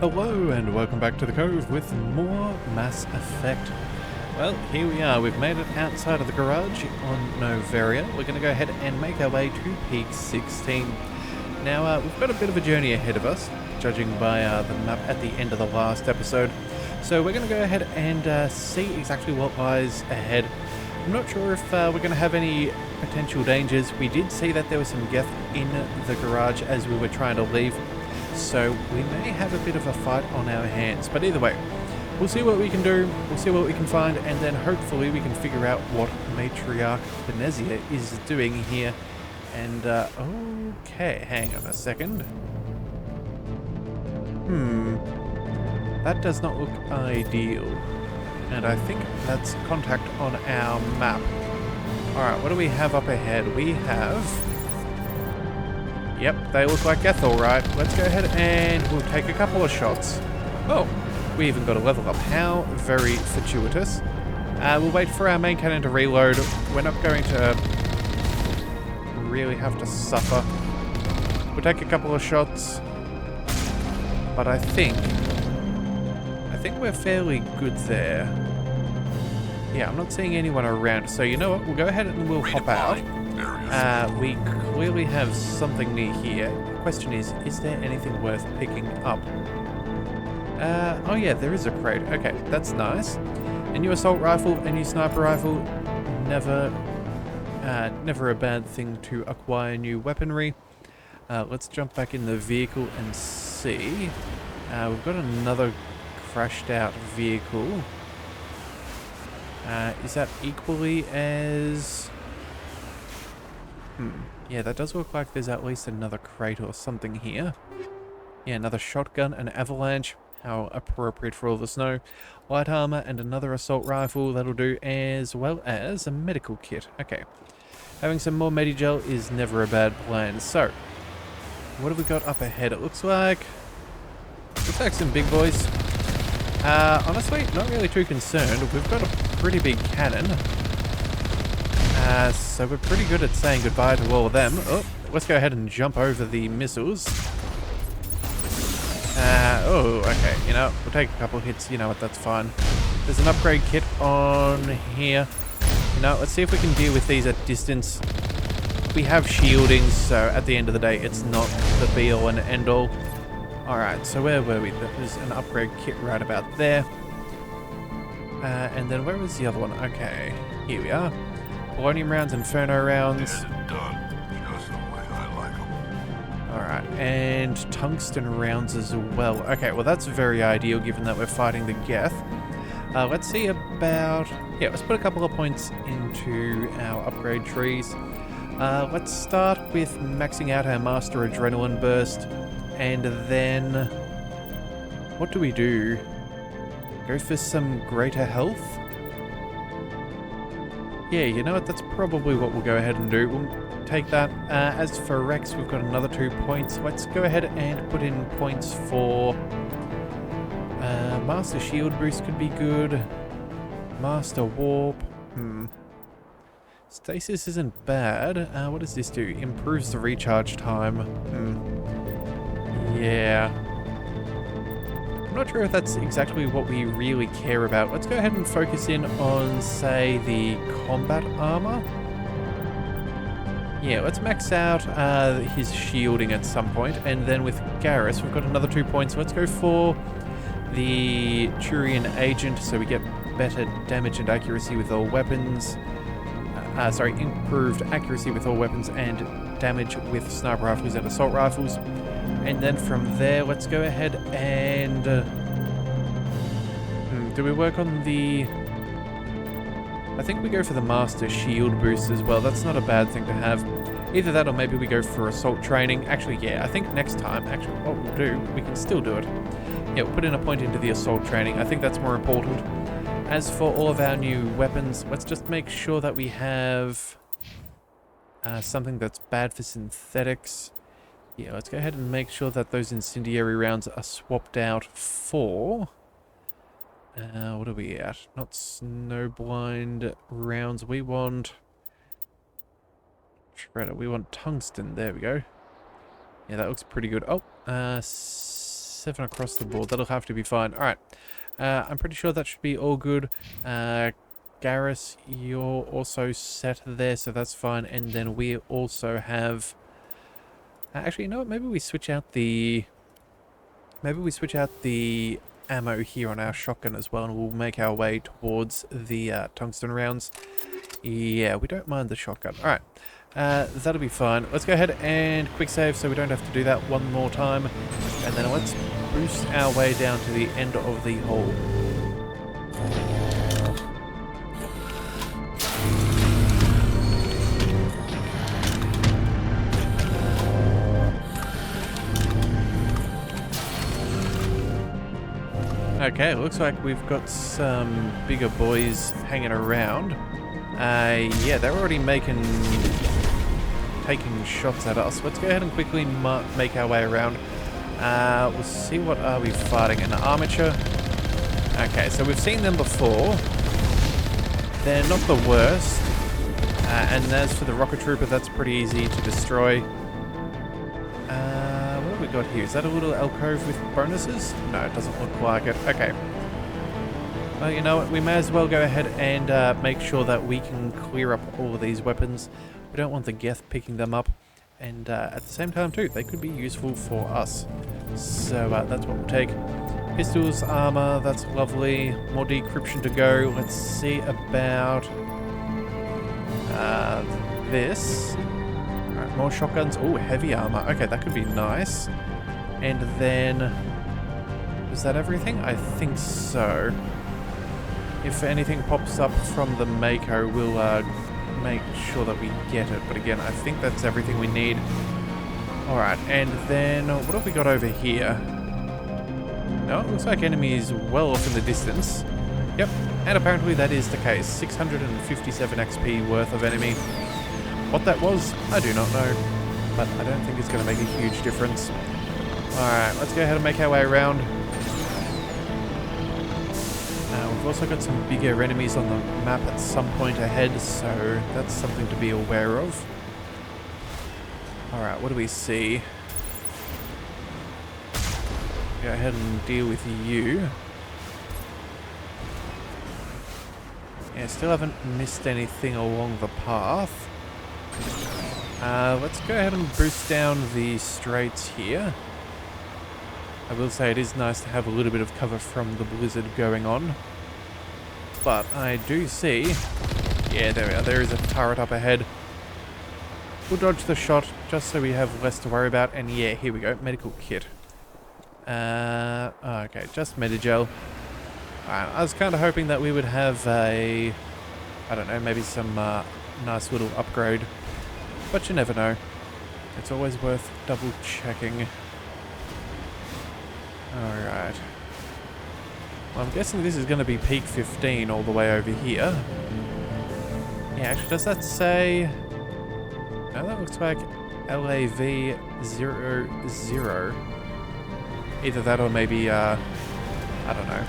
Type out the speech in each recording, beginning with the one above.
Hello and welcome back to the Cove with more Mass Effect. Well, here we are. We've made it outside of the garage on Novaria. We're going to go ahead and make our way to Peak 16. Now, we've got a bit of a journey ahead of us, judging by the map at the end of the last episode. So we're going to go ahead and see exactly what lies ahead. I'm not sure if we're going to have any potential dangers. We did see that there was some Geth in the garage as we were trying to leave. So we may have a bit of a fight on our hands, but either way, we'll see what we can do, we'll see what we can find, and then hopefully we can figure out what Matriarch Benezia is doing here. And, okay, hang on a second. That does not look ideal. And I think that's contact on our map. Alright, what do we have up ahead? We have... Yep, they look like Geth, alright. Let's go ahead and we'll take a couple of shots. Oh, we even got a level up. How very fortuitous. We'll wait for our main cannon to reload. We're not going to really have to suffer. We'll take a couple of shots. But I think we're fairly good there. Yeah, I'm not seeing anyone around. So you know what? We'll go ahead and we'll hop out. We clearly have something near here. The question is there anything worth picking up? Oh yeah, there is a crate. Okay, that's nice. A new assault rifle, a new sniper rifle. Never a bad thing to acquire new weaponry. Let's jump back in the vehicle and see. We've got another crashed out vehicle. Is that equally as... Yeah, that does look like there's at least another crate or something here. Yeah, another shotgun, an avalanche. How appropriate for all the snow. Light armor and another assault rifle. That'll do, as well as a medical kit. Okay. Having some more Medigel is never a bad plan. So, what have we got up ahead? It looks like some big boys. Honestly, not really too concerned. We've got a pretty big cannon. So we're pretty good at saying goodbye to all of them. Oh, let's go ahead and jump over the missiles. Oh, okay. You know, we'll take a couple of hits. You know what, that's fine. There's an upgrade kit on here. You know, let's see if we can deal with these at distance. We have shielding, so at the end of the day, it's not the be-all and end-all. Alright, so where were we? There's an upgrade kit right about there. And then where was the other one? Okay, here we are. Polonium rounds, Inferno rounds. Alright, and tungsten rounds as well. Okay, well that's very ideal given that we're fighting the Geth. Let's see about... Yeah, let's put a couple of points into our upgrade trees. Let's start with maxing out our Master Adrenaline Burst. And then... What do we do? Go for some greater health? Yeah, you know what? That's probably what we'll go ahead and do. We'll take that. As for Rex, we've got another 2 points. Let's go ahead and put in points for... Master Shield Boost could be good. Master Warp. Stasis isn't bad. What does this do? Improves the recharge time. Yeah. I'm not sure if that's exactly what we really care about. Let's go ahead and focus in on, say, the combat armor. Yeah, let's max out his shielding at some point. And then with Garrus, we've got another 2 points. Let's go for the Turian Agent, so we get better damage and accuracy with all weapons. Improved accuracy with all weapons and damage with sniper rifles and assault rifles. And then from there, let's go ahead and... do we work on the... I think we go for the Master Shield Boost as well. That's not a bad thing to have. Either that or maybe we go for Assault Training. Actually, yeah, I think next time, what we'll do, we can still do it. Yeah, we'll put in a point into the Assault Training. I think that's more important. As for all of our new weapons, let's just make sure that we have something that's bad for synthetics. Yeah, let's go ahead and make sure that those incendiary rounds are swapped out for... what are we at? Not snowblind rounds. We want... Shredder. We want tungsten. There we go. Yeah, that looks pretty good. Oh, 7 across the board. That'll have to be fine. Alright. I'm pretty sure that should be all good. Garrus, you're also set there, so that's fine. And then we also have... actually, you know what? Maybe we switch out the... ammo here on our shotgun as well, and we'll make our way towards the tungsten rounds. Yeah, we don't mind the shotgun. Alright. That'll be fine. Let's go ahead and quick save so we don't have to do that one more time. And then let's boost our way down to the end of the hole. Okay, looks like we've got some bigger boys hanging around. Yeah, they're already taking shots at us. Let's go ahead and quickly make our way around. We'll see, what are we fighting? An armature? Okay, so we've seen them before. They're not the worst. And as for the rocket trooper, that's pretty easy to destroy. What have we got here? Is that a little alcove with bonuses? No, it doesn't look like it. Okay. Well, you know what? We may as well go ahead and make sure that we can clear up all of these weapons. We don't want the Geth picking them up. And at the same time, too, they could be useful for us. So that's what we'll take. Pistols, armor, that's lovely. More decryption to go. Let's see about this. Alright, more shotguns. Oh, heavy armor. Okay, that could be nice. And then... is that everything? I think so. If anything pops up from the Mako, we'll make sure that we get it. But again, I think that's everything we need. Alright, and then what have we got over here? No, it looks like enemies well off in the distance. Yep, and apparently that is the case. 657 XP worth of enemy. What that was, I do not know. But I don't think it's going to make a huge difference. Alright, let's go ahead and make our way around. We've also got some bigger enemies on the map at some point ahead, so that's something to be aware of. Alright, what do we see? Go ahead and deal with you. Yeah, still haven't missed anything along the path. Let's go ahead and boost down the straights here. I will say it is nice to have a little bit of cover from the blizzard going on. But I do see... yeah, there we are. There is a turret up ahead. We'll dodge the shot just so we have less to worry about. And yeah, here we go. Medical kit. Okay, just Medigel. I was kind of hoping that we would have a... I don't know, maybe some nice little upgrade. But you never know. It's always worth double checking. Alright. Well, I'm guessing this is going to be peak 15 all the way over here. Yeah, actually, does that say... no, that looks like LAV 00. Either that or maybe, I don't know.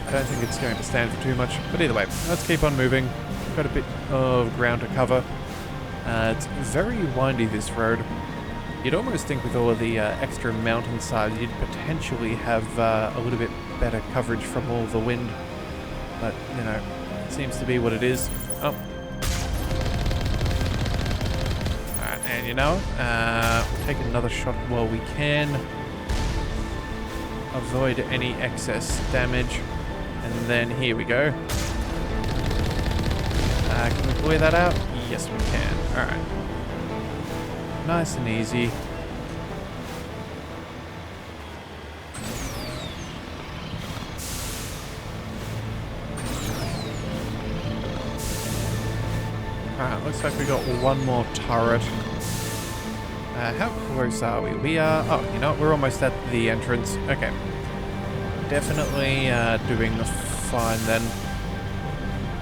I don't think it's going to stand for too much. But either way, let's keep on moving. We've got a bit of ground to cover. It's very windy, this road. You'd almost think with all of the extra mountainside, you'd potentially have a little bit better coverage from all the wind. But, you know, it seems to be what it is. Oh. Alright, and you know, we'll take another shot while we can. Avoid any excess damage. And then here we go. Can we clear that out? Yes, we can. Alright. Nice and easy. Alright, looks like we got one more turret. How close are we? We are... oh, you know what? We're almost at the entrance. Okay. Definitely doing fine then.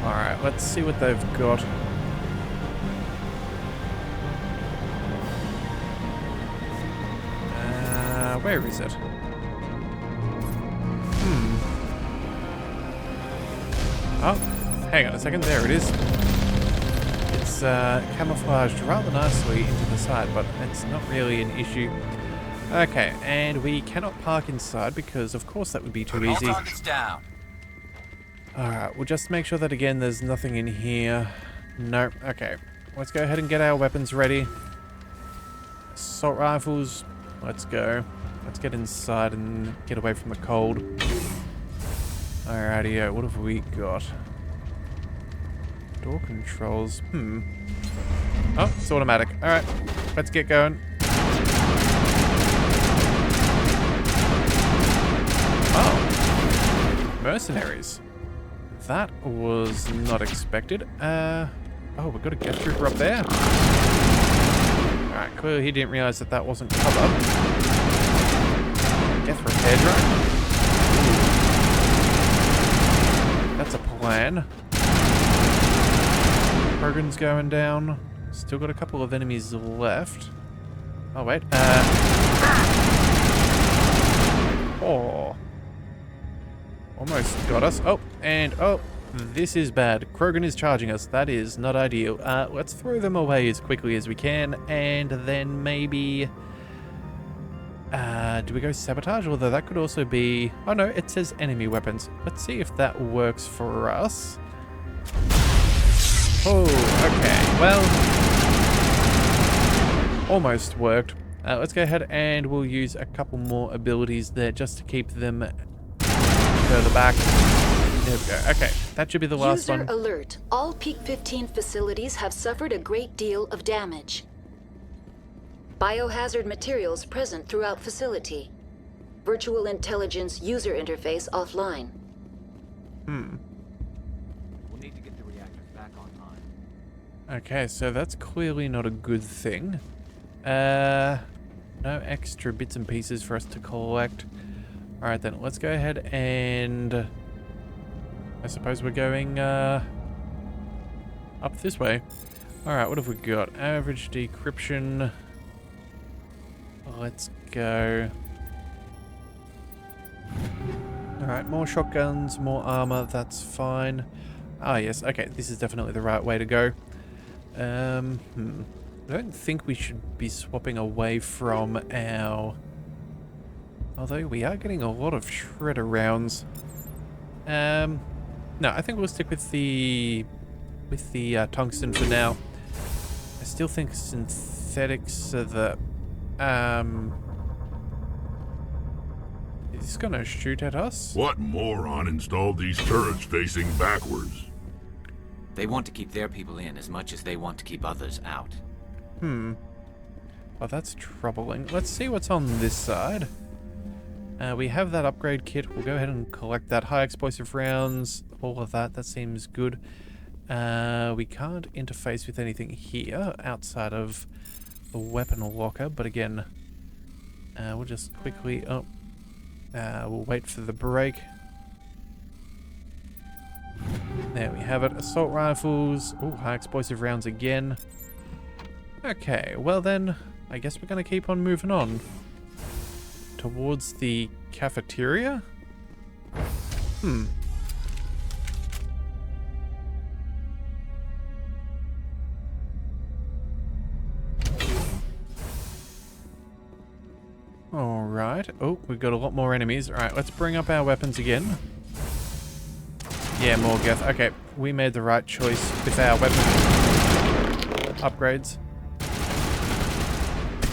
Alright, let's see what they've got. Where is it? Oh, hang on a second. There it is. It's camouflaged rather nicely into the side, but it's not really an issue. Okay, and we cannot park inside because, of course, that would be too easy. All targets down. Alright, we'll just make sure that, again, there's nothing in here. Nope. Okay. Let's go ahead and get our weapons ready. Assault rifles. Let's go. Let's get inside and get away from the cold. Alrighty, what have we got? Door controls. Oh, it's automatic. Alright, let's get going. Oh. Mercenaries. That was not expected. Oh, we've got a gas trooper up there. Alright, clearly he didn't realize that that wasn't cover. Death repair drone. That's a plan. Krogan's going down. Still got a couple of enemies left. Oh, wait. Oh. Almost got us. Oh, and oh. This is bad. Krogan is charging us. That is not ideal. Let's throw them away as quickly as we can, and then maybe... do we go sabotage? Although that could also be... Oh no, it says enemy weapons. Let's see if that works for us. Oh, okay. Well... Almost worked. Let's go ahead and we'll use a couple more abilities there just to keep them further back. There we go. Okay, that should be the last one. User alert. All Peak 15 facilities have suffered a great deal of damage. Biohazard materials present throughout facility. Virtual intelligence user interface offline. We'll need to get the reactors back online. Okay, so that's clearly not a good thing. No extra bits and pieces for us to collect. Alright then, let's go ahead and... I suppose we're going up this way. Alright, what have we got? Average decryption. Let's go. Alright, more shotguns, more armor, that's fine. Ah yes, okay, this is definitely the right way to go. I don't think we should be swapping away from our... Although we are getting a lot of shredder rounds. No, I think we'll stick with the tungsten for now. I still think synthetics are the is this gonna shoot at us? What moron installed these turrets facing backwards? They want to keep their people in as much as they want to keep others out. Well, that's troubling. Let's see what's on this side. We have that upgrade kit. We'll go ahead and collect that. High explosive rounds, all of that. That seems good. We can't interface with anything here outside of the weapon locker. But again, we'll just quickly... Oh, we'll wait for the break. There we have it. Assault rifles. Oh, high explosive rounds again. Okay, well then, I guess we're going to keep on moving on. Towards the cafeteria? Alright. Oh, we've got a lot more enemies. Alright, let's bring up our weapons again. Yeah, more Geth. Okay, we made the right choice with our weapon upgrades.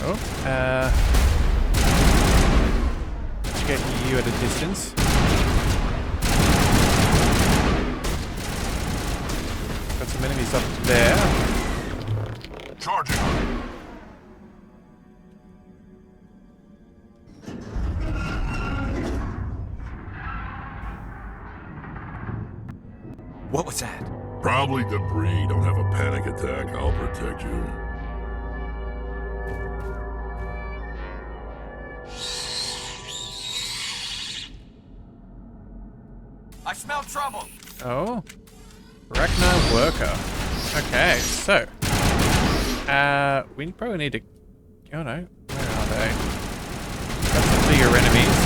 Oh, let's get you at a distance. Got some enemies up there. Charging! What was that? Probably debris. Don't have a panic attack. I'll protect you. I smell trouble. Oh. Ragnar worker. Okay, so. We probably need to... Oh no. Where are they? Got some bigger enemies.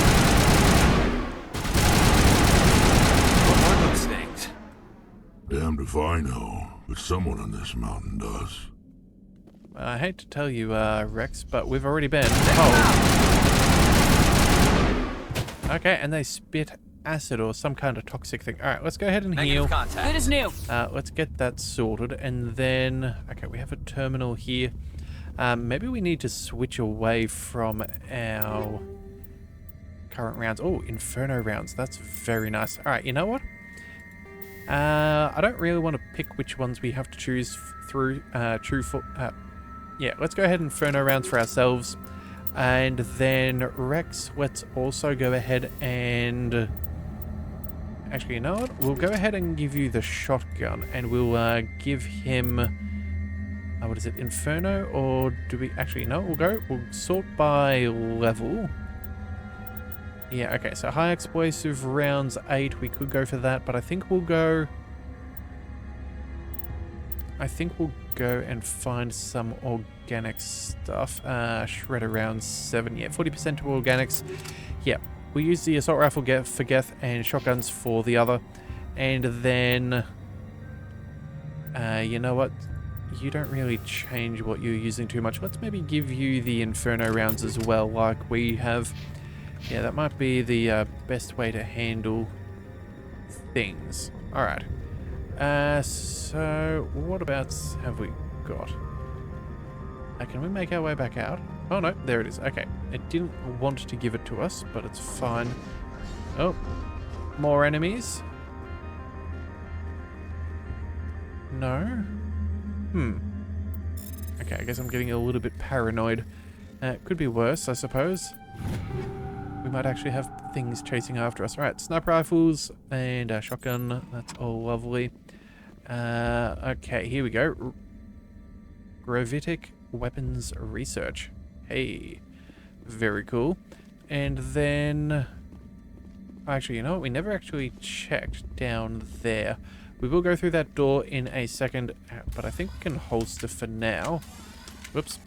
What are those things? Damned if I know, but someone on this mountain does. I hate to tell you, Rex, but we've already been told Okay, and they spit acid or some kind of toxic thing. Alright, let's go ahead and heal. Contact. Good as new. Let's get that sorted, and then... Okay, we have a terminal here. Maybe we need to switch away from our current rounds. Oh, Inferno rounds. That's very nice. Alright, you know what? I don't really want to pick which ones we have to choose through. Yeah, let's go ahead and Inferno rounds for ourselves. And then Rex, let's also go ahead and... Actually, you know what? We'll go ahead and give you the shotgun, and we'll give him... what is it? Inferno? Or do we... Actually, no, we'll sort by level. Yeah, okay, so high explosive rounds 8, we could go for that, but I think we'll go and find some organic stuff. Shredder rounds 7, yeah, 40% to organics. Yeah, we'll use the assault rifle for Geth and shotguns for the other. And then, you know what? You don't really change what you're using too much. Let's maybe give you the Inferno rounds as well, like we have. Yeah, that might be the best way to handle things. Alright. So, what about have we got? Can we make our way back out? Oh no, there it is. Okay. It didn't want to give it to us, but it's fine. Oh, more enemies? No? Okay, I guess I'm getting a little bit paranoid. Could be worse, I suppose. We might actually have things chasing after us. Alright, sniper rifles and a shotgun. That's all lovely. Okay, here we go. Gravitic weapons research. Hey, very cool. And then... Actually, you know what? We never actually checked down there. We will go through that door in a second, but I think we can holster for now. Whoops.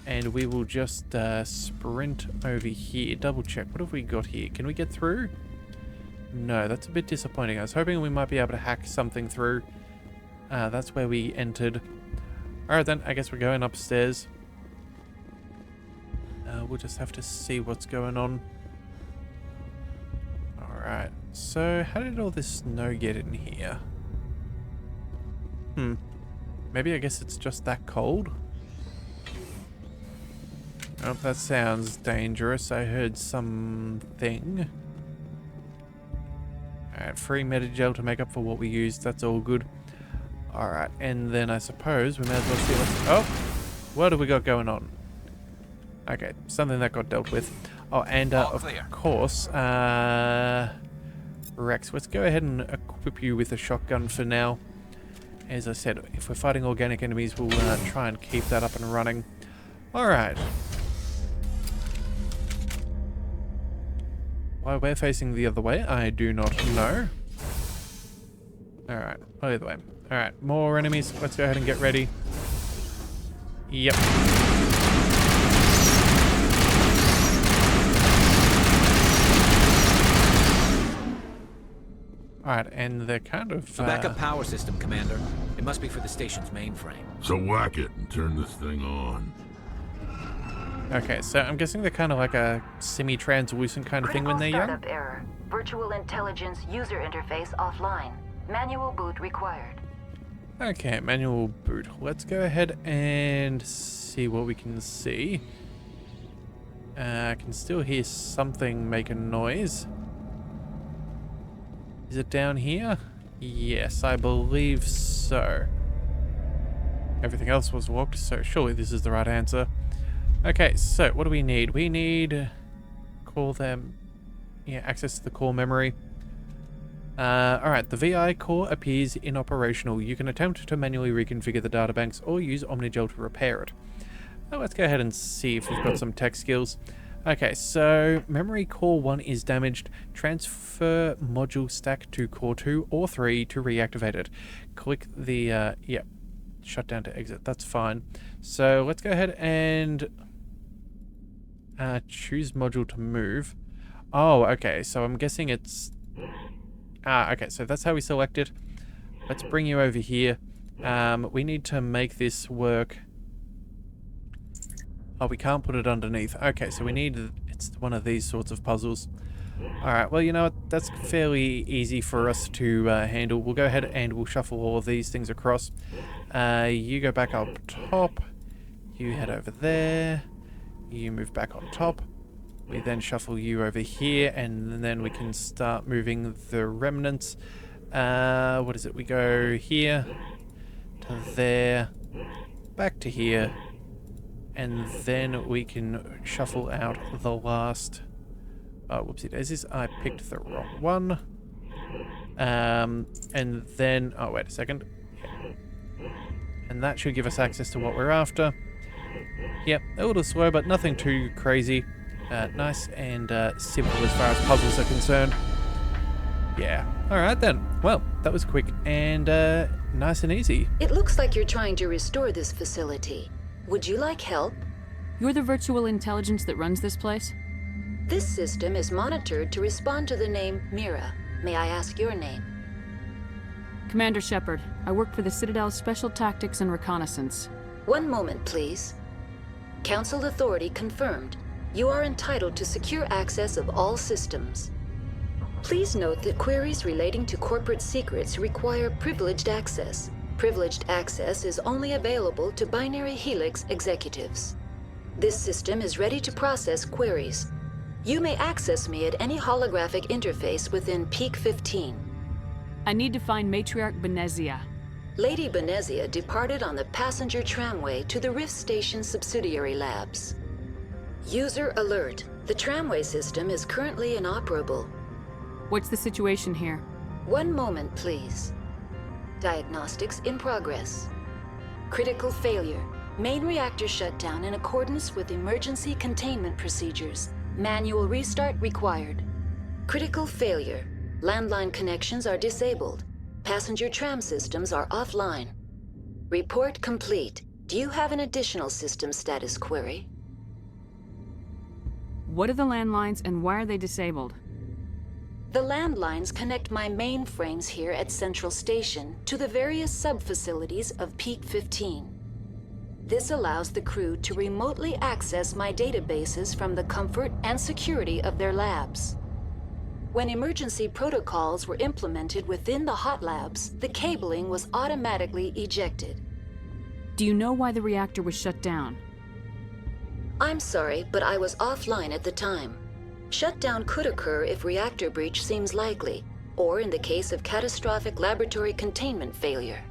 And we will just sprint over here. Double check. What have we got here? Can we get through? No, that's a bit disappointing. I was hoping we might be able to hack something through. That's where we entered. Alright then, I guess we're going upstairs. We'll just have to see what's going on. Alright, so how did all this snow get in here? Maybe I guess it's just that cold? Oh, that sounds dangerous. I heard something. Alright, free metagel to make up for what we used. That's all good. Alright, and then I suppose we may as well see what's... Oh! What have we got going on? Okay, something that got dealt with. Oh, and of course, Rex, let's go ahead and equip you with a shotgun for now. As I said, if we're fighting organic enemies, we'll try and keep that up and running. Alright. Why we're facing the other way, I do not know. Alright, either way. Alright, more enemies. Let's go ahead and get ready. Yep. Alright, and they're kind of... A backup power system, Commander. It must be for the station's mainframe. So whack it and turn this thing on. Okay, so I'm guessing they're kind of like a semi-translucent kind of thing when they're young? Startup error. Virtual intelligence user interface offline. Manual boot required. Okay, manual boot. Let's go ahead and see what we can see. I can still hear something make a noise. Is it down here? Yes, I believe so. Everything else was locked, so surely this is the right answer. Okay, so what do we need? We need... Call them... Yeah, access to the core memory. Alright, the VI core appears inoperational. You can attempt to manually reconfigure the databanks or use Omnigel to repair it. Well, let's go ahead and see if we've got some tech skills. Okay, so memory core 1 is damaged. Transfer module stack to core 2 or 3 to reactivate it. Click the, yeah, shut down to exit. That's fine. So let's go ahead and choose module to move. Oh, okay, so I'm guessing it's... okay, so that's how we select it. Let's bring you over here. We need to make this work. Oh, we can't put it underneath. Okay, so we need... It's one of these sorts of puzzles. Alright, well, you know what? That's fairly easy for us to handle. We'll go ahead and we'll shuffle all of these things across. You go back up top. You head over there. You move back on top. We then shuffle you over here, and then we can start moving the remnants. What is it? We go here, to there, back to here, and then we can shuffle out the last... Oh, whoopsie daisies, I picked the wrong one. And then... Oh, wait a second. And that should give us access to what we're after. Yep, a little slow, but nothing too crazy. Nice and simple as far as puzzles are concerned. Yeah. Alright then. Well, that was quick and nice and easy. It looks like you're trying to restore this facility. Would you like help? You're the virtual intelligence that runs this place? This system is monitored to respond to the name Mira. May I ask your name? Commander Shepard. I work for the Citadel's Special Tactics and Reconnaissance. One moment, please. Council authority confirmed. You are entitled to secure access of all systems. Please note that queries relating to corporate secrets require privileged access. Privileged access is only available to Binary Helix executives. This system is ready to process queries. You may access me at any holographic interface within Peak 15. I need to find Matriarch Benezia. Lady Benezia departed on the passenger tramway to the Rift Station subsidiary labs. User alert. The tramway system is currently inoperable. What's the situation here? One moment, please. Diagnostics in progress. Critical failure. Main reactor shutdown in accordance with emergency containment procedures. Manual restart required. Critical failure. Landline connections are disabled. Passenger tram systems are offline. Report complete. Do you have an additional system status query? What are the landlines and why are they disabled? The landlines connect my mainframes here at Central Station to the various sub-facilities of Peak 15. This allows the crew to remotely access my databases from the comfort and security of their labs. When emergency protocols were implemented within the hot labs, the cabling was automatically ejected. Do you know why the reactor was shut down? I'm sorry, but I was offline at the time. Shutdown could occur if reactor breach seems likely, or in the case of catastrophic laboratory containment failure.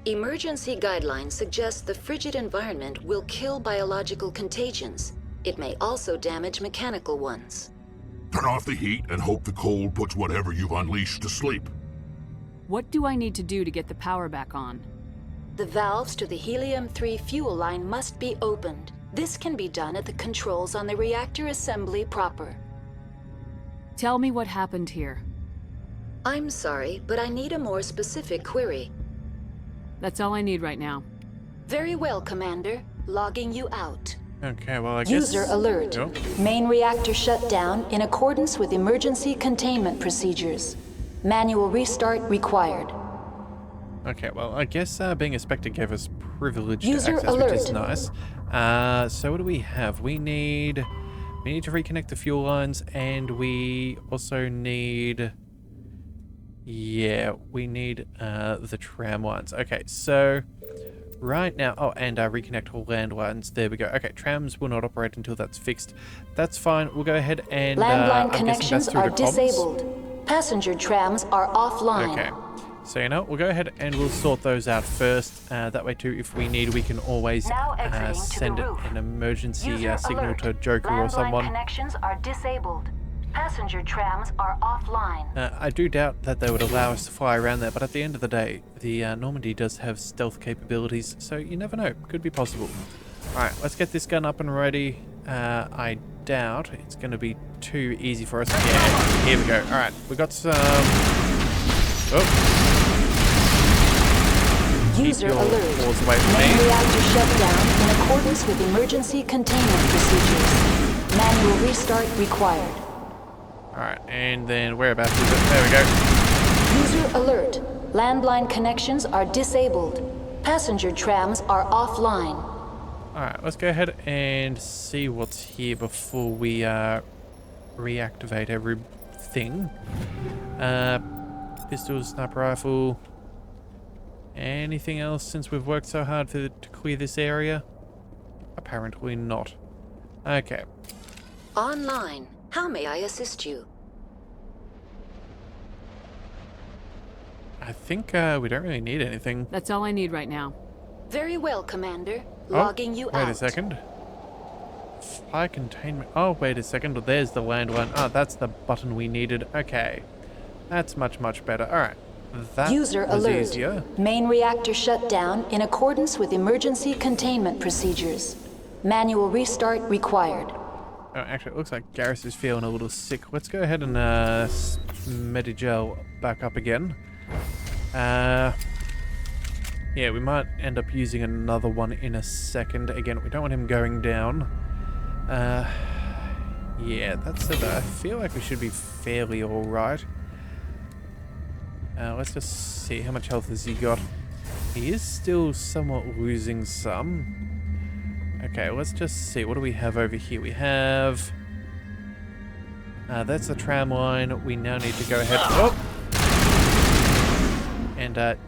Emergency guidelines suggest the frigid environment will kill biological contagions. It may also damage mechanical ones. Turn off the heat and hope the cold puts whatever you've unleashed to sleep. What do I need to do to get the power back on? The valves to the helium-3 fuel line must be opened. This can be done at the controls on the reactor assembly proper. Tell me what happened here. I'm sorry, but I need a more specific query. That's all I need right now. Very well, Commander. Logging you out. Okay, well, I guess... User alert. Oh. Main reactor shut down in accordance with emergency containment procedures. Manual restart required. Okay, well, I guess being a Spectre gave us privileged User access, which is alert. nice. So what do we have? We need to reconnect the fuel lines, and we also need... Yeah, we need the tram lines. Okay, so right now... Oh, and reconnect all land lines. There we go. Okay, trams will not operate until that's fixed. That's fine. We'll go ahead and... Landline I'm guessing that's connections through are the comms. disabled. Passenger trams are offline. Okay. So, you know, we'll go ahead and we'll sort those out first. That way, too, if we need, we can always Now exiting to send the roof. an emergency User signal alert. to Joker or Landline someone. connections are disabled. Passenger trams are offline. I do doubt that they would allow us to fly around there, but at the end of the day, the Normandy does have stealth capabilities, so you never know. Could be possible. Alright, let's get this gun up and ready. I doubt it's going to be too easy for us. Yeah, here we go. Alright, we got some... Oh. User Keep your alert. paws away from Main me. reactor shut down in accordance with emergency containment procedures. Manual restart required. Alright, and then whereabouts is it? There we go. User alert. Landline connections are disabled. Passenger trams are offline. Alright, let's go ahead and see what's here before we reactivate everything. Pistol, sniper rifle. Anything else since we've worked so hard to clear this area? Apparently not. Okay. Online. How may I assist you? I think we don't really need anything. That's all I need right now. Very well, Commander. Logging you out. Wait a second. Fire containment. Oh, wait a second. There's the landline. Oh, that's the button we needed. Okay. That's much, much better. Alright. That User was alert. easier. Main reactor shut down in accordance with emergency containment procedures. Manual restart required. Oh, actually, it looks like Garrus is feeling a little sick. Let's go ahead and Medigel back up again. Yeah, we might end up using another one in a second. Again, we don't want him going down. Yeah, that's it. I feel like we should be fairly alright. Let's just see, how much health has he got? He is still somewhat losing some. Okay, let's just see. What do we have over here? We have... that's the tram line. We now need to go ahead... Oh! And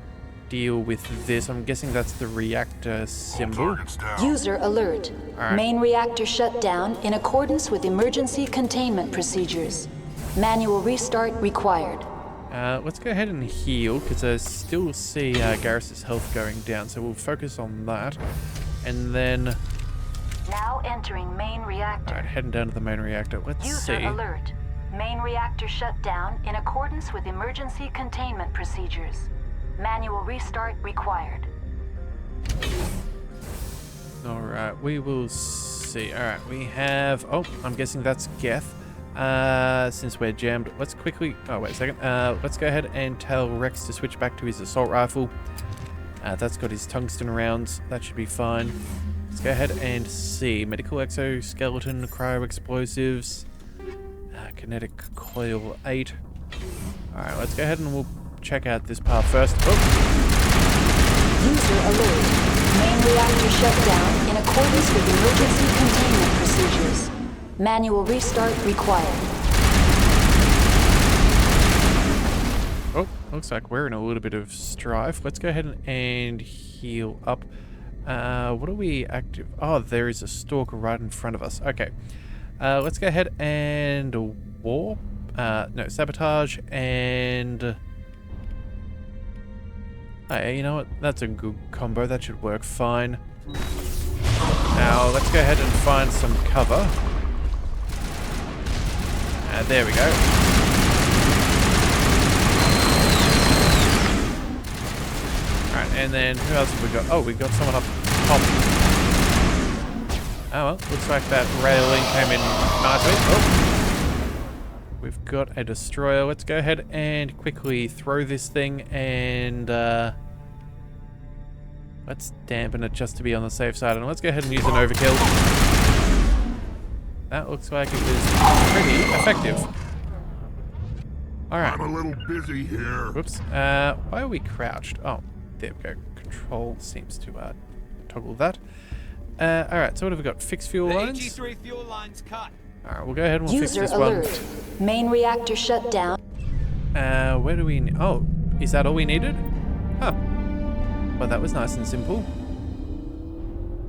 deal with this. I'm guessing that's the reactor symbol. User alert. Alright. Main reactor shut down in accordance with emergency containment procedures. Manual restart required. Let's go ahead and heal, because I still see Garrus' health going down, so we'll focus on that. And then... Now entering main reactor. Alright, heading down to the main reactor. Let's User see. alert. Main reactor shut down in accordance with emergency containment procedures. Manual restart required. Alright, we will see. Alright, we have... Oh, I'm guessing that's Geth. Since we're jammed, let's quickly... Oh, wait a second. Let's go ahead and tell Rex to switch back to his assault rifle. That's got his tungsten rounds. That should be fine. Let's go ahead and see. Medical exoskeleton, cryo explosives, kinetic coil 8. Alright, let's go ahead and we'll check out this path first. Oh. User alert. Main reactor shut down in accordance with emergency containment procedures. Manual restart required. Oh, looks like we're in a little bit of strife. Let's go ahead and heal up. What are we active? Oh, there is a stalker right in front of us. Okay. Let's go ahead and warp. No, sabotage and... Hey, you know what? That's a good combo. That should work fine. Now, let's go ahead and find some cover. There we go. Alright, and then who else have we got? Oh, we got someone up top. Oh well, looks like that railing came in nicely. Oh. We've got a destroyer. Let's go ahead and quickly throw this thing and let's dampen it just to be on the safe side. And let's go ahead and use an overkill. That looks like it was pretty effective. Alright. I'm a little busy here. Whoops. Why are we crouched? Oh, there we go. Control seems to toggle that. Alright, so what have we got? Fixed fuel lines? AG3 fuel lines cut. Alright, we'll go ahead and we'll User fix this alert. one. Main reactor shut down. Where do we... Oh, is that all we needed? Huh. Well, that was nice and simple.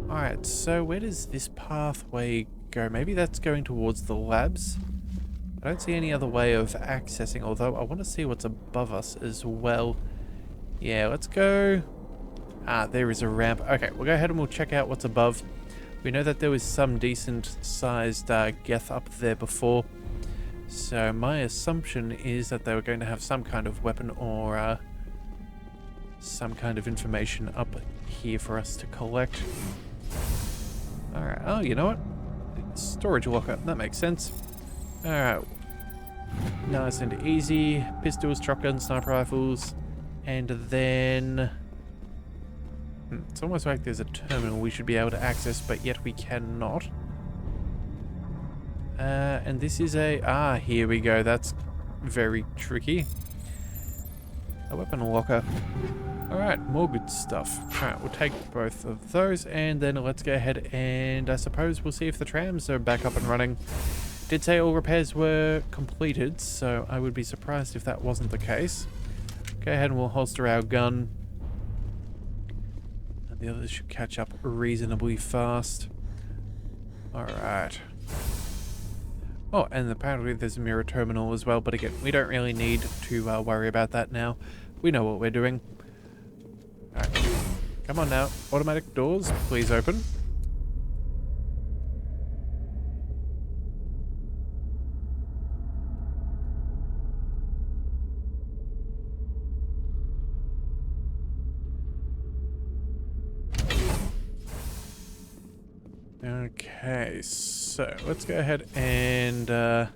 Alright, so where does this pathway go? Maybe that's going towards the labs? I don't see any other way of accessing, although I want to see what's above us as well. Yeah, let's go... Ah, there is a ramp. Okay, we'll go ahead and we'll check out what's above. We know that there was some decent-sized Geth up there before. So my assumption is that they were going to have some kind of weapon or some kind of information up here for us to collect. Alright, oh, you know what? Storage locker, that makes sense. Alright. Nice and easy. Pistols, shotguns, sniper rifles. And then... It's almost like there's a terminal we should be able to access, but yet we cannot. And this is a... Ah, here we go. That's very tricky. A weapon locker. Alright, more good stuff. Alright, we'll take both of those, and then let's go ahead and I suppose we'll see if the trams are back up and running. Did say all repairs were completed, so I would be surprised if that wasn't the case. Go ahead and we'll holster our gun. And the others should catch up reasonably fast. Alright. Oh, and apparently there's a mirror terminal as well, but again, we don't really need to worry about that now. We know what we're doing. Alright. Come on now. Automatic doors, please open. Okay, so let's go ahead and yeah,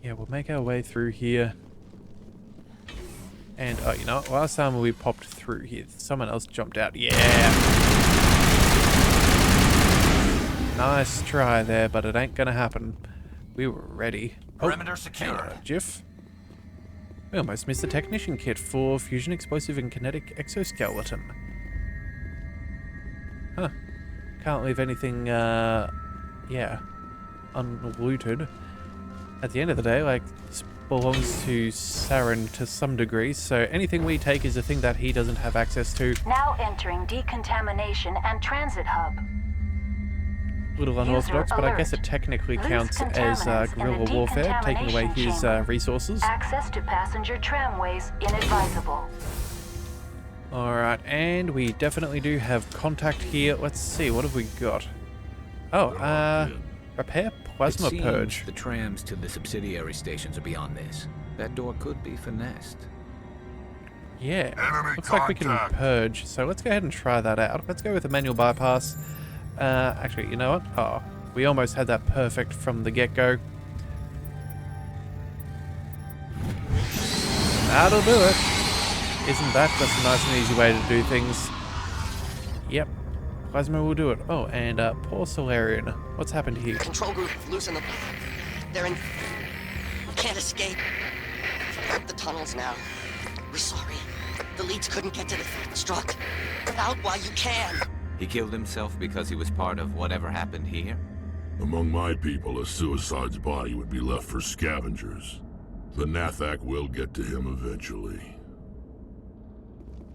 we'll make our way through here. And oh, you know what? Last time we popped through here, someone else jumped out. Yeah, nice try there, but it ain't gonna happen. We were ready. Perimeter secured. Jiff. We almost missed the technician kit for fusion explosive and kinetic exoskeleton. Huh. Can't leave anything, yeah, unlooted. At the end of the day, like, this belongs to Saren to some degree, so anything we take is a thing that he doesn't have access to. Now entering decontamination and transit hub. Little unorthodox, but I guess it technically counts as guerrilla warfare, taking away his resources. Access to passenger tramways inadvisable. Alright, and we definitely do have contact here. Let's see, what have we got? Oh, repair plasma It seems purge. the trams to the subsidiary stations are beyond this. That door could be finessed. Yeah, Enemy looks like we can contact. purge, so let's go ahead and try that out. Let's go with a manual bypass. Actually, you know what? Oh, we almost had that perfect from the get-go. That'll do it. Isn't that just a nice and easy way to do things? Yep. Plasma will do it. Oh, and poor Solarian. What's happened here? Control group, loosen them. They're in... We can't escape. Up the tunnels now. We're sorry. The leads couldn't get to the struck. Get out while you can. He killed himself because he was part of whatever happened here? Among my people, a suicide's body would be left for scavengers. The Nathak will get to him eventually.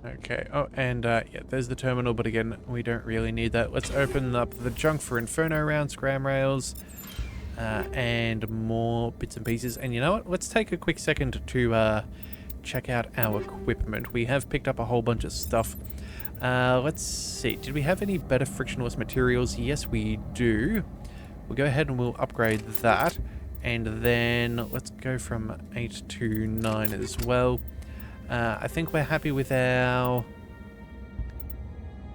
Okay, oh, and yeah, there's the terminal, but again, we don't really need that. Let's open up the junk for Inferno rounds, scram rails, and more bits and pieces. And you know what? Let's take a quick second to check out our equipment. We have picked up a whole bunch of stuff. Let's see, did we have any better frictionless materials? Yes, we do. We'll go ahead and we'll upgrade that. And then let's go from 8 to 9 as well. I think we're happy with our...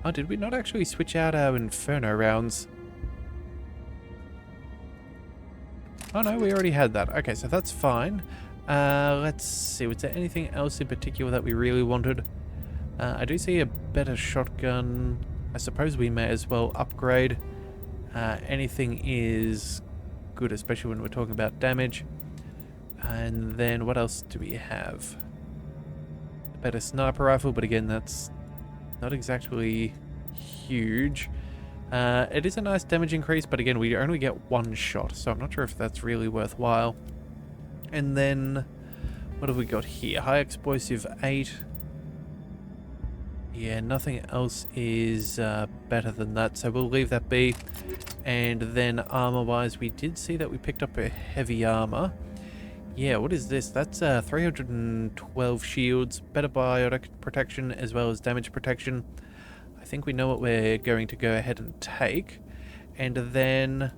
Oh, did we not actually switch out our Inferno rounds? Oh no, we already had that. Okay, so that's fine. Let's see, was there anything else in particular that we really wanted? I do see a better shotgun. I suppose we may as well upgrade. Anything is good, especially when we're talking about damage. And then what else do we have? A better sniper rifle, but again, that's not exactly huge. It is a nice damage increase, but again, we only get one shot, so I'm not sure if that's really worthwhile. And then, what have we got here? High explosive 8. Yeah, nothing else is better than that, so we'll leave that be. And then armor-wise, we did see that we picked up a heavy armor. Yeah, what is this? That's 312 shields, better biotic protection as well as damage protection. I think we know what we're going to go ahead and take. And then...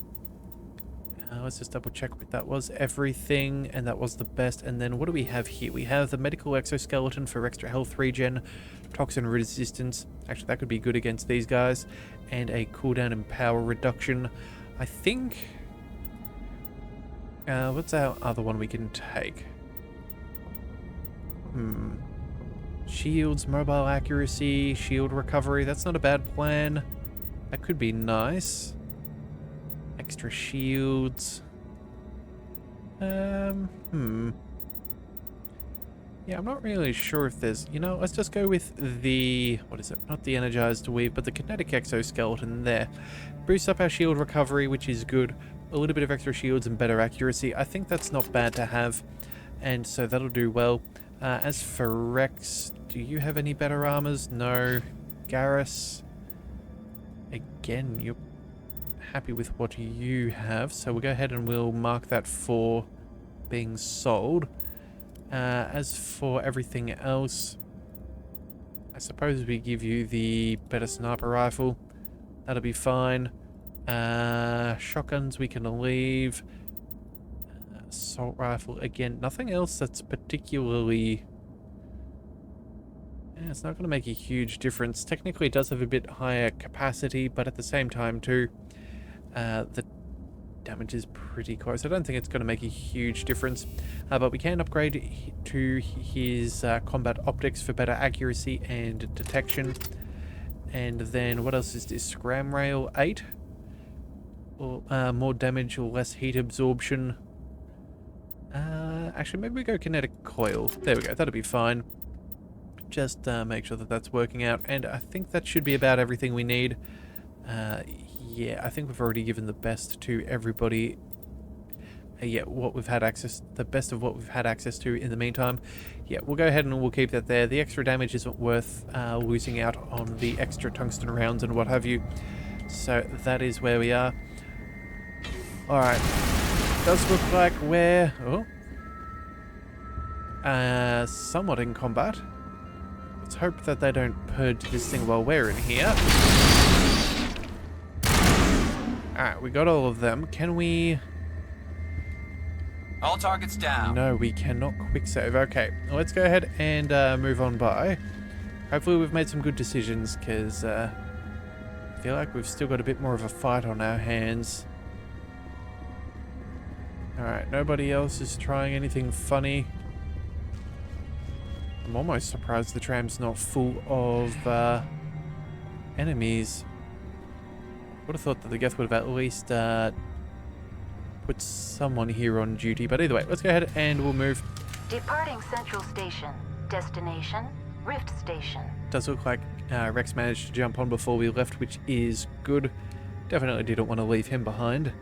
let's just double check what that was. Everything, and that was the best. And then what do we have here? We have the medical exoskeleton for extra health regen, toxin resistance. Actually, that could be good against these guys. And a cooldown and power reduction. I think... what's our other one we can take? Shields, mobile accuracy, shield recovery. That's not a bad plan. That could be nice. Extra shields. Yeah, I'm not really sure if there's... You know, let's just go with the... What is it? Not the energized weave, but the kinetic exoskeleton there. Boosts up our shield recovery, which is good. a little bit of extra shields and better accuracy. I think that's not bad to have, and so that'll do well. As for Rex, do you have any better armors? No. Garrus, again, you're happy with what you have, so we'll go ahead and we'll mark that for being sold. As for everything else, I suppose we give you the better sniper rifle. That'll be fine. Shotguns we can leave. Assault rifle, again, nothing else that's particularly... Yeah, it's not going to make a huge difference. Technically, it does have a bit higher capacity, but at the same time, too, the damage is pretty close. I don't think it's going to make a huge difference, but we can upgrade to his combat optics for better accuracy and detection. And then, what else is this? Scram Rail 8? Or, more damage or less heat absorption. Actually, maybe we go kinetic coil. There we go, that'll be fine. Just make sure that that's working out, and I think that should be about everything we need. Yeah, I think we've already given the best to everybody. Yeah, what we've had access, the best of what we've had access to in the meantime. Yeah, we'll go ahead and we'll keep that there. The extra damage isn't worth losing out on the extra tungsten rounds and what have you. So that is where we are. Alright, does look like we're somewhat in combat. Let's hope that they don't purge this thing while we're in here. Alright, we got all of them. Can we... All targets down. No, we cannot quick save. Okay, let's go ahead and move on by. Hopefully we've made some good decisions, because I feel like we've still got a bit more of a fight on our hands. Alright, nobody else is trying anything funny. I'm almost surprised the tram's not full of enemies. Would have thought that the Geth would have at least put someone here on duty. But either way, let's go ahead and we'll move. Departing Central Station. Destination, Rift Station. Does look like Rex managed to jump on before we left, which is good. Definitely didn't want to leave him behind.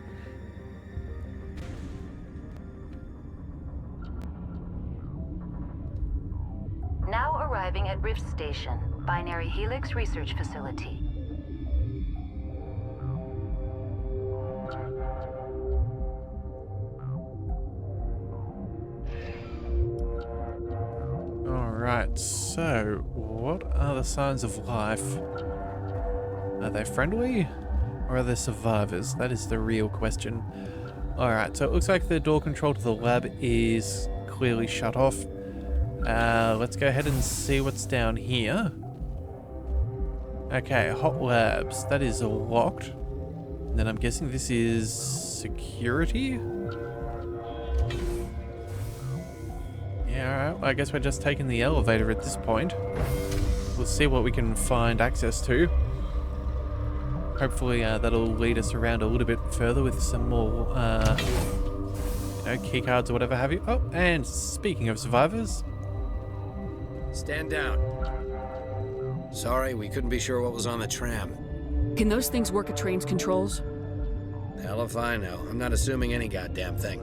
Now arriving at Rift Station, Binary Helix Research Facility. Alright, so what are the signs of life? Are they friendly? Or are they survivors? That is the real question. Alright, so it looks like the door control to the lab is clearly shut off. Let's go ahead and see what's down here. Okay, hot labs. That is locked. And then I'm guessing this is security? Yeah, alright. Well, I guess we're just taking the elevator at this point. We'll see what we can find access to. Hopefully that'll lead us around a little bit further with some more, key cards or whatever have you. Oh, and speaking of survivors... Stand down. Sorry, we couldn't be sure what was on the tram. Can those things work at train's controls? Hell if I know. I'm not assuming any goddamn thing.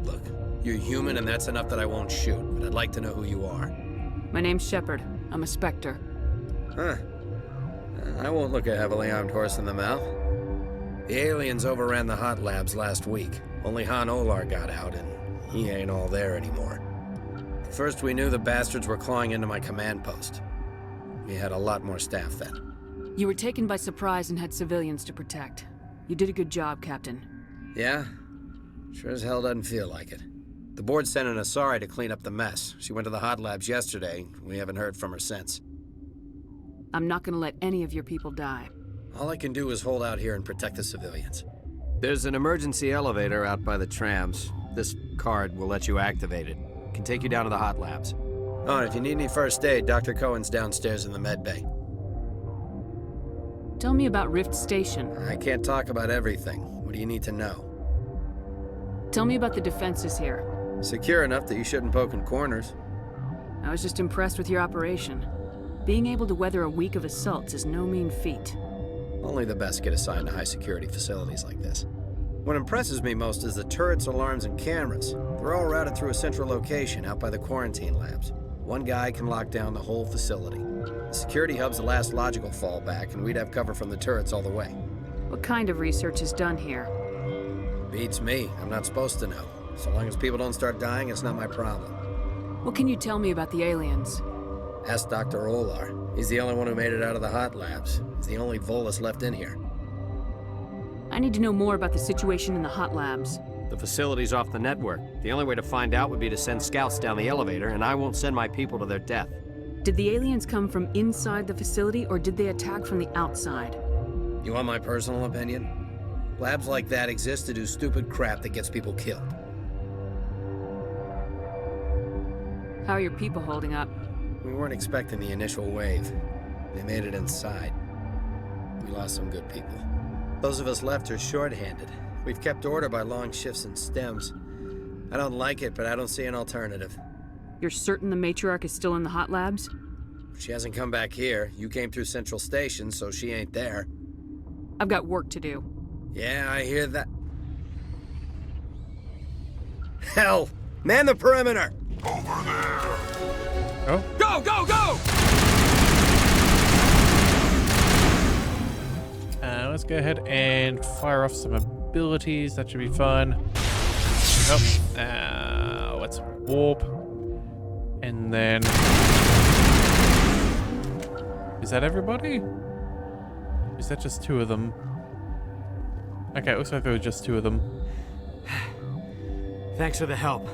Look, you're human and that's enough that I won't shoot, but I'd like to know who you are. My name's Shepard. I'm a Spectre. Huh. I won't look a heavily armed horse in the mouth. The aliens overran the hot labs last week. Only Han Olar got out, and he ain't all there anymore. First we knew the bastards were clawing into my command post. We had a lot more staff then. You were taken by surprise and had civilians to protect. You did a good job, Captain. Yeah? Sure as hell doesn't feel like it. The board sent an Asari to clean up the mess. She went to the hot labs yesterday. We haven't heard from her since. I'm not gonna let any of your people die. All I can do is hold out here and protect the civilians. There's an emergency elevator out by the trams. This card will let you activate it. Can take you down to the hot labs. Oh, and if you need any first aid, Dr. Cohen's downstairs in the med bay. Tell me about Rift Station. I can't talk about everything. What do you need to know? Tell me about the defenses here. Secure enough that you shouldn't poke in corners. I was just impressed with your operation. Being able to weather a week of assaults is no mean feat. Only the best get assigned to high security facilities like this. What impresses me most is the turrets, alarms, and cameras. They're all routed through a central location out by the quarantine labs. One guy can lock down the whole facility. The security hub's the last logical fallback, and we'd have cover from the turrets all the way. What kind of research is done here? Beats me. I'm not supposed to know. So long as people don't start dying, it's not my problem. What can you tell me about the aliens? Ask Dr. Olar. He's the only one who made it out of the hot labs. He's the only Volus left in here. I need to know more about the situation in the hot labs. The facility's off the network. The only way to find out would be to send scouts down the elevator, and I won't send my people to their death. Did the aliens come from inside the facility, or did they attack from the outside? You want my personal opinion? Labs like that exist to do stupid crap that gets people killed. How are your people holding up? We weren't expecting the initial wave. They made it inside. We lost some good people. Those of us left are short-handed. We've kept order by long shifts and stems. I don't like it, but I don't see an alternative. You're certain the matriarch is still in the hot labs? She hasn't come back here. You came through Central Station, so she ain't there. I've got work to do. Yeah, I hear that. Hell! Man the perimeter! Over there. Oh, Go, go, go! let's go ahead and fire off some abilities. That should be fun. Oh, let's warp. And then... Is that everybody? Is that just two of them? Okay, it looks like there were just two of them. Thanks for the help.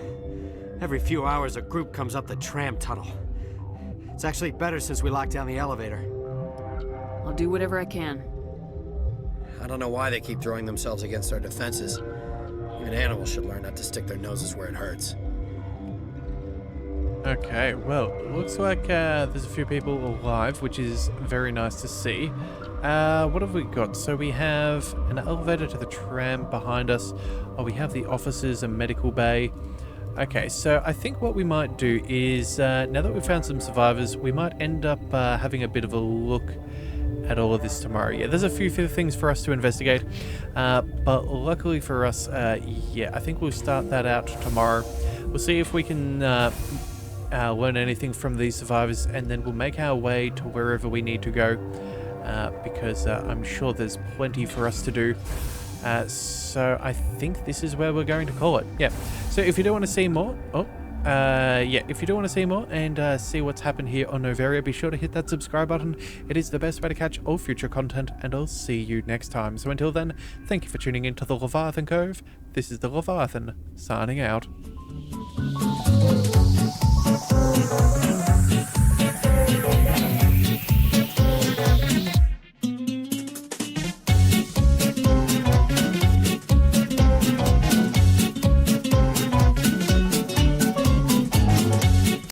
Every few hours, a group comes up the tram tunnel. It's actually better since we locked down the elevator. I'll do whatever I can. I don't know why they keep throwing themselves against our defenses. Even animals should learn not to stick their noses where it hurts. Okay, well, looks like there's a few people alive, which is very nice to see. What have we got? So we have an elevator to the tram behind us. Oh, we have the offices and medical bay. Okay, so I think what we might do is, now that we've found some survivors, we might end up having a bit of a look at all of this tomorrow. Yeah, there's a few things for us to investigate, but luckily for us, yeah, I think we'll start that out tomorrow. We'll see if we can learn anything from these survivors, and then we'll make our way to wherever we need to go, because I'm sure there's plenty for us to do. So I think this is where we're going to call it. Yeah. So if you do want to see more, if you do want to see more and see what's happened here on Novaria, be sure to hit that subscribe button. It is the best way to catch all future content, and I'll see you next time. So until then, thank you for tuning in to the Leviathan Cove. This is the Leviathan, signing out.